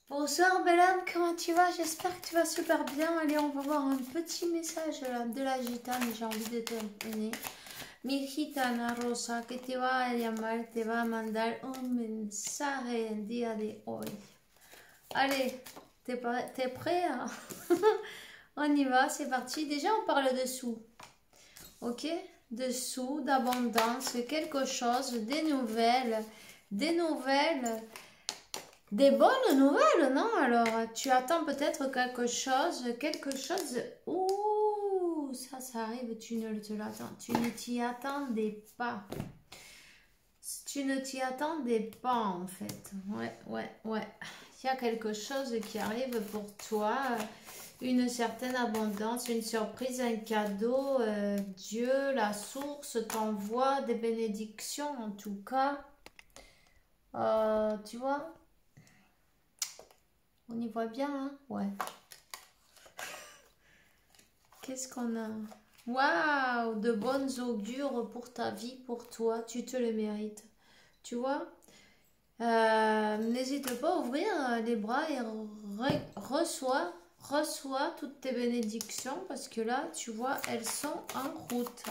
Bonsoir belle âme, comment tu vas? J'espère que tu vas super bien. Allez, on va voir un petit message de la gitane, j'ai envie de te donner. Mi gitana rosa que te va a llamar, te va a mandar un mensaje el día de hoy. Allez, t'es prêt hein? On y va, c'est parti. Déjà, on parle de sous. Ok? De sous, d'abondance, quelque chose, des nouvelles. Des bonnes nouvelles, non? Alors, tu attends peut-être quelque chose. Ouh, ça arrive, tu ne t'y attendais pas. Tu ne t'y attendais pas, en fait. Ouais. Il y a quelque chose qui arrive pour toi. Une certaine abondance, une surprise, un cadeau. Dieu, la source, t'envoie des bénédictions, en tout cas. Tu vois? On y voit bien, hein? Ouais. Qu'est-ce qu'on a? Waouh! De bonnes augures pour ta vie, pour toi. Tu te le mérites. Tu vois? N'hésite pas à ouvrir les bras et reçois toutes tes bénédictions parce que là, tu vois, elles sont en route.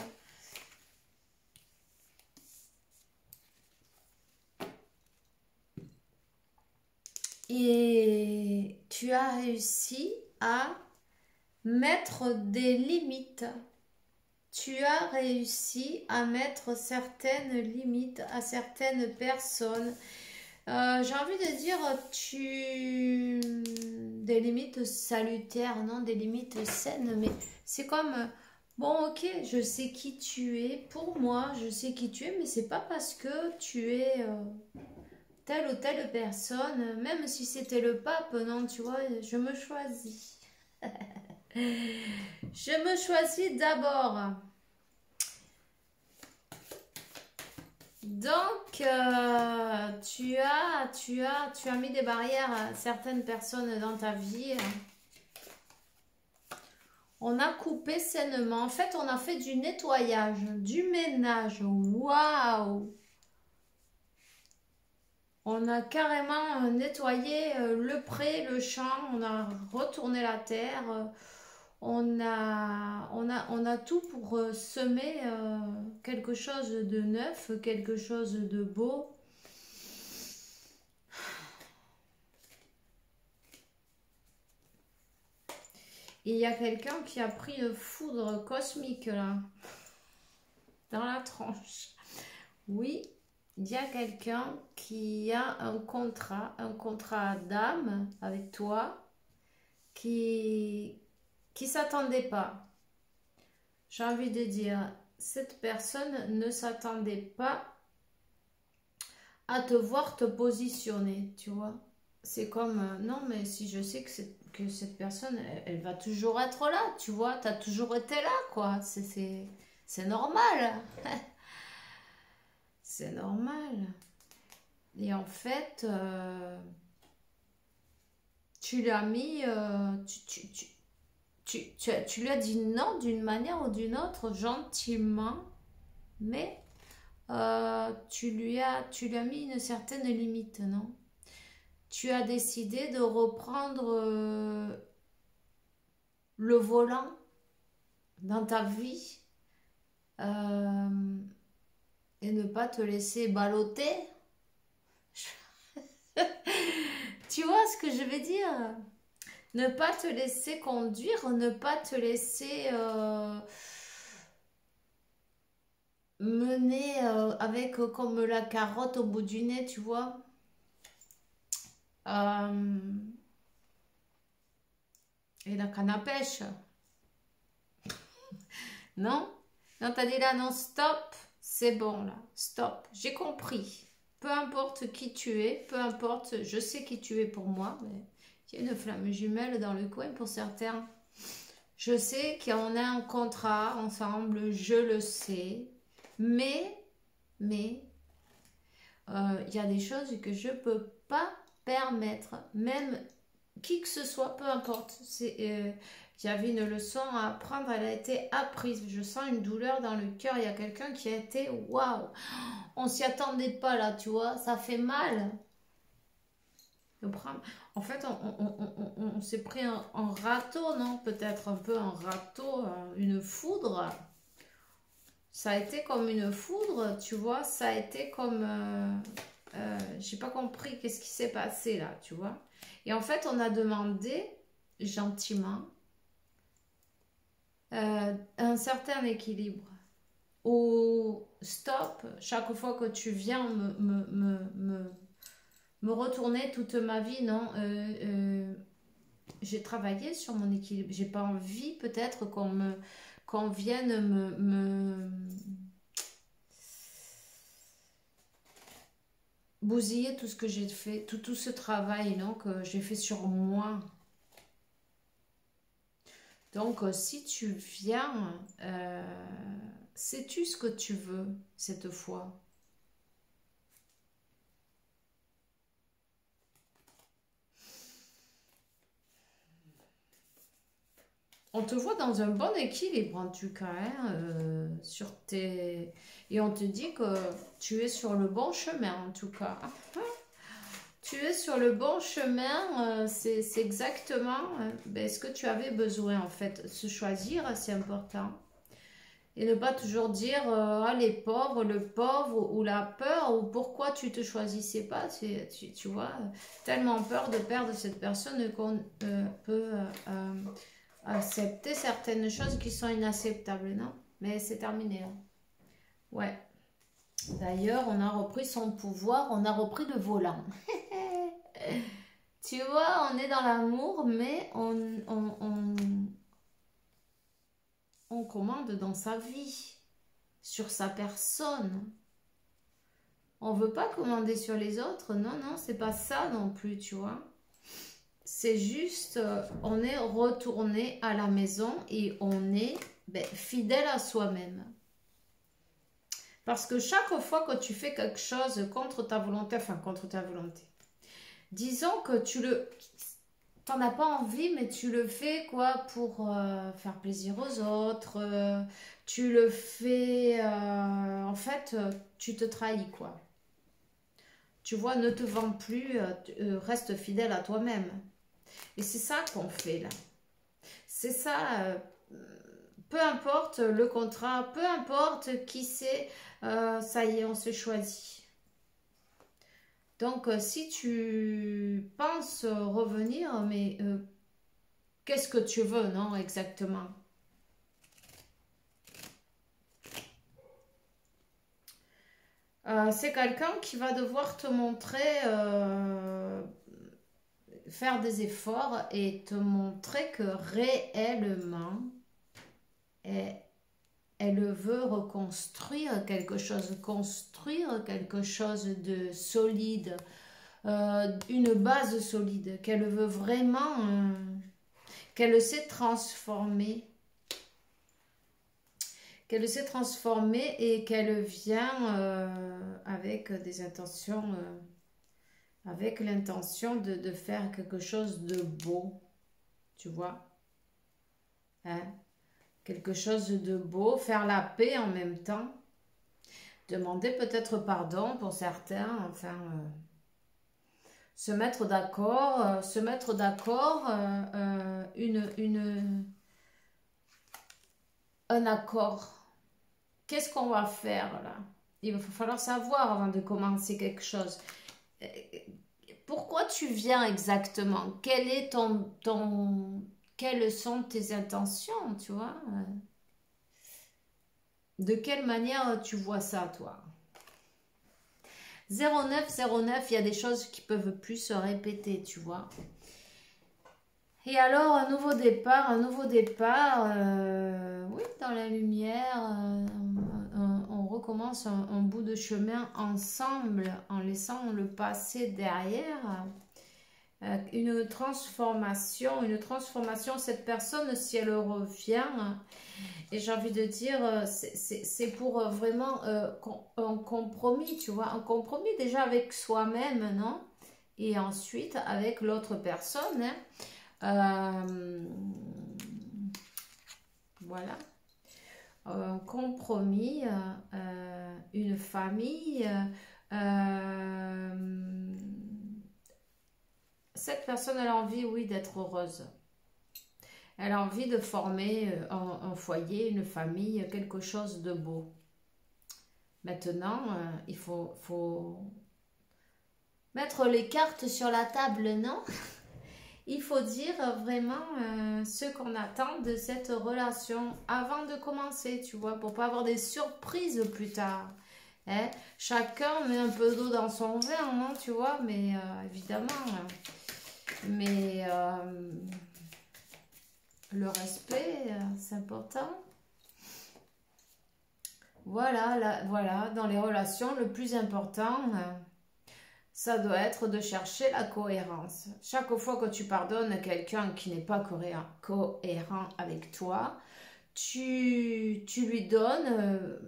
Et tu as réussi à mettre des limites. Tu as réussi à mettre certaines limites à certaines personnes. J'ai envie de dire, des limites salutaires, non, des limites saines, mais c'est comme, bon, ok, je sais qui tu es, pour moi, je sais qui tu es, mais c'est pas parce que tu es telle ou telle personne, même si c'était le pape, non, tu vois, je me choisis. Je me choisis d'abord. Donc, tu as mis des barrières à certaines personnes dans ta vie. On a coupé sainement. En fait, on a fait du nettoyage, du ménage. Waouh! On a carrément nettoyé le pré, le champ. On a retourné la terre. On a tout pour semer quelque chose de neuf, quelque chose de beau. Il y a quelqu'un qui a pris une foudre cosmique là, dans la tranche. Oui, il y a quelqu'un qui a un contrat d'âme avec toi, qui s'attendait pas. J'ai envie de dire, cette personne ne s'attendait pas à te voir te positionner, tu vois. C'est comme, non mais si je sais que cette personne, elle va toujours être là, tu vois, t'as toujours été là, quoi. C'est normal. C'est normal. Et en fait, tu lui as mis, tu lui as dit non d'une manière ou d'une autre, gentiment, mais tu lui as mis une certaine limite, non? Tu as décidé de reprendre le volant dans ta vie et ne pas te laisser balloter. Tu vois ce que je veux dire? Ne pas te laisser conduire, ne pas te laisser mener avec comme la carotte au bout du nez, tu vois. Et la canne à pêche. Non? Non, t'as dit là, non, stop, c'est bon là, stop, j'ai compris. Peu importe qui tu es, peu importe, je sais qui tu es pour moi, mais il y a une flamme jumelle dans le coin pour certains. Je sais qu'on a un contrat ensemble, je le sais, mais, il y a des choses que je peux pas permettre, même qui que ce soit, peu importe. Il y avait une leçon à apprendre, elle a été apprise. Je sens une douleur dans le cœur. Il y a quelqu'un qui a été waouh. On s'y attendait pas là, tu vois. Ça fait mal. En fait, on s'est pris un râteau, non? Peut-être un peu un râteau, une foudre. Ça a été comme une foudre, tu vois. Ça a été comme... j'ai pas compris qu'est-ce qui s'est passé là, tu vois. Et en fait, on a demandé gentiment un certain équilibre. Au stop, chaque fois que tu viens me retourner toute ma vie, non, j'ai travaillé sur mon équilibre. J'ai pas envie peut-être qu'on vienne bousiller tout ce que j'ai fait, tout ce travail, non, que j'ai fait sur moi. Donc, si tu viens, sais-tu ce que tu veux cette fois? On te voit dans un bon équilibre en tout cas, hein, sur tes... Et on te dit que tu es sur le bon chemin en tout cas. Tu es sur le bon chemin, c'est exactement ce que tu avais besoin en fait. Se choisir, c'est important. Et ne pas toujours dire ah, les pauvres, le pauvre ou la peur ou pourquoi tu te choisissais pas. Tu vois, tellement peur de perdre cette personne qu'on peut accepter certaines choses qui sont inacceptables, non? Mais c'est terminé là. Ouais. D'ailleurs, on a repris son pouvoir, on a repris le volant. Tu vois, on est dans l'amour, mais on commande dans sa vie, sur sa personne. On veut pas commander sur les autres, non, non, c'est pas ça non plus, tu vois. C'est juste, on est retourné à la maison et on est fidèle à soi-même. Parce que chaque fois que tu fais quelque chose contre ta volonté, enfin contre ta volonté, disons que t'en as pas envie, mais tu le fais quoi pour faire plaisir aux autres. Tu le fais, en fait, tu te trahis quoi. Tu vois, ne te vends plus, reste fidèle à toi-même. Et c'est ça qu'on fait là. C'est ça, peu importe le contrat, peu importe qui c'est, ça y est, on se choisit. Donc, si tu penses revenir, mais qu'est-ce que tu veux, non, exactement? C'est quelqu'un qui va devoir te montrer, faire des efforts et te montrer que réellement, elle veut reconstruire construire quelque chose de solide, une base solide, qu'elle veut vraiment, qu'elle sait transformer et qu'elle vient avec des intentions, avec l'intention de faire quelque chose de beau, tu vois, hein? Quelque chose de beau, faire la paix en même temps, demander peut-être pardon pour certains, enfin, se mettre d'accord, un accord. Qu'est-ce qu'on va faire là? Il va falloir savoir avant de commencer quelque chose. Pourquoi tu viens exactement? Quelles sont tes intentions, tu vois? De quelle manière tu vois ça, toi? 0909, il y a des choses qui peuvent plus se répéter, tu vois. Et alors, un nouveau départ, oui, dans la lumière, on recommence un bout de chemin ensemble en laissant le passé derrière. Une transformation, cette personne, si elle revient, et j'ai envie de dire, c'est pour vraiment un compromis, tu vois, un compromis déjà avec soi-même, non? Et ensuite avec l'autre personne, hein. Voilà, un compromis, une famille, cette personne, elle a envie, oui, d'être heureuse. Elle a envie de former un foyer, une famille, quelque chose de beau. Maintenant, il faut mettre les cartes sur la table, non? Il faut dire vraiment ce qu'on attend de cette relation avant de commencer, tu vois, pour pas avoir des surprises plus tard. Hein? Chacun met un peu d'eau dans son vin, non, tu vois, mais évidemment, mais le respect, c'est important. Voilà, voilà, dans les relations, le plus important, ça doit être de chercher la cohérence. Chaque fois que tu pardonnes à quelqu'un qui n'est pas cohérent avec toi, tu lui donnes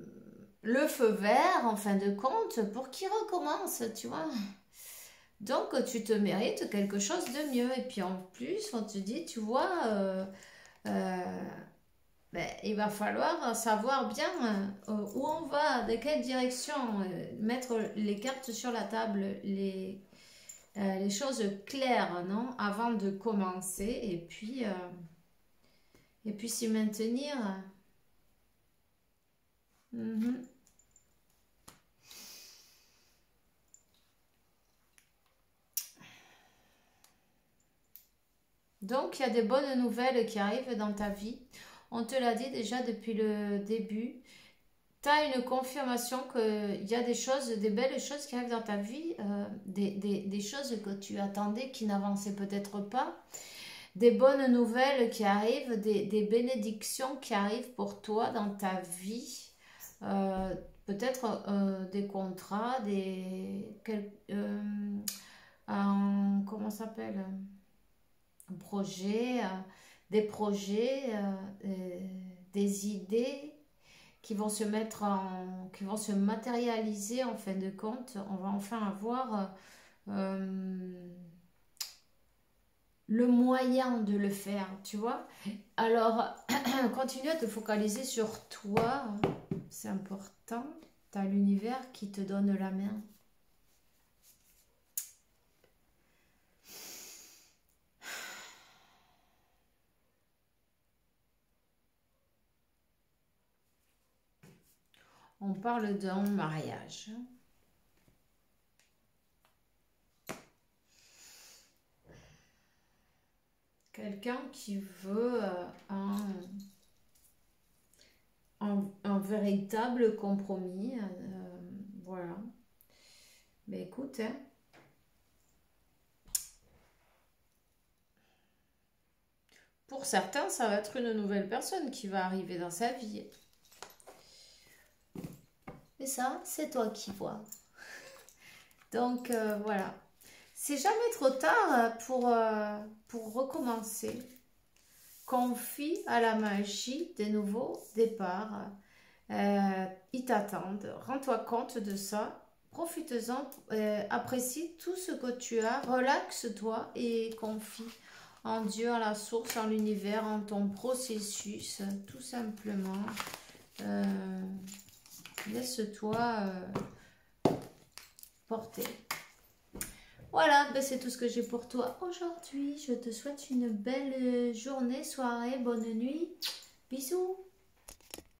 le feu vert, en fin de compte, pour qu'il recommence, tu vois. Donc, tu te mérites quelque chose de mieux. Et puis, en plus, on te dit, tu vois, ben, il va falloir savoir bien où on va, de quelle direction, mettre les cartes sur la table, les choses claires, non, avant de commencer, et puis s'y maintenir. Mhm. Donc, il y a des bonnes nouvelles qui arrivent dans ta vie. On te l'a dit déjà depuis le début. Tu as une confirmation qu'il y a des choses, des belles choses qui arrivent dans ta vie, des choses que tu attendais qui n'avançaient peut-être pas, des bonnes nouvelles qui arrivent, des bénédictions qui arrivent pour toi dans ta vie, peut-être des contrats, comment ça s'appelle? Un projet, des projets, des idées qui vont se mettre qui vont se matérialiser en fin de compte. On va enfin avoir le moyen de le faire, tu vois. Alors, continue à te focaliser sur toi, c'est important. Tu as l'univers qui te donne la main. On parle d'un mariage. Quelqu'un qui veut un véritable compromis. Voilà. Mais écoute, hein, pour certains, ça va être une nouvelle personne qui va arriver dans sa vie. Mais ça, c'est toi qui vois. Donc, voilà. C'est jamais trop tard pour recommencer. Confie à la magie des nouveaux départs. Ils t'attendent. Rends-toi compte de ça. Profite-en. Apprécie tout ce que tu as. Relaxe-toi et confie en Dieu, en la source, en l'univers, en ton processus. Tout simplement. Laisse-toi porter. Voilà, ben c'est tout ce que j'ai pour toi aujourd'hui. Je te souhaite une belle journée, soirée, bonne nuit. Bisous.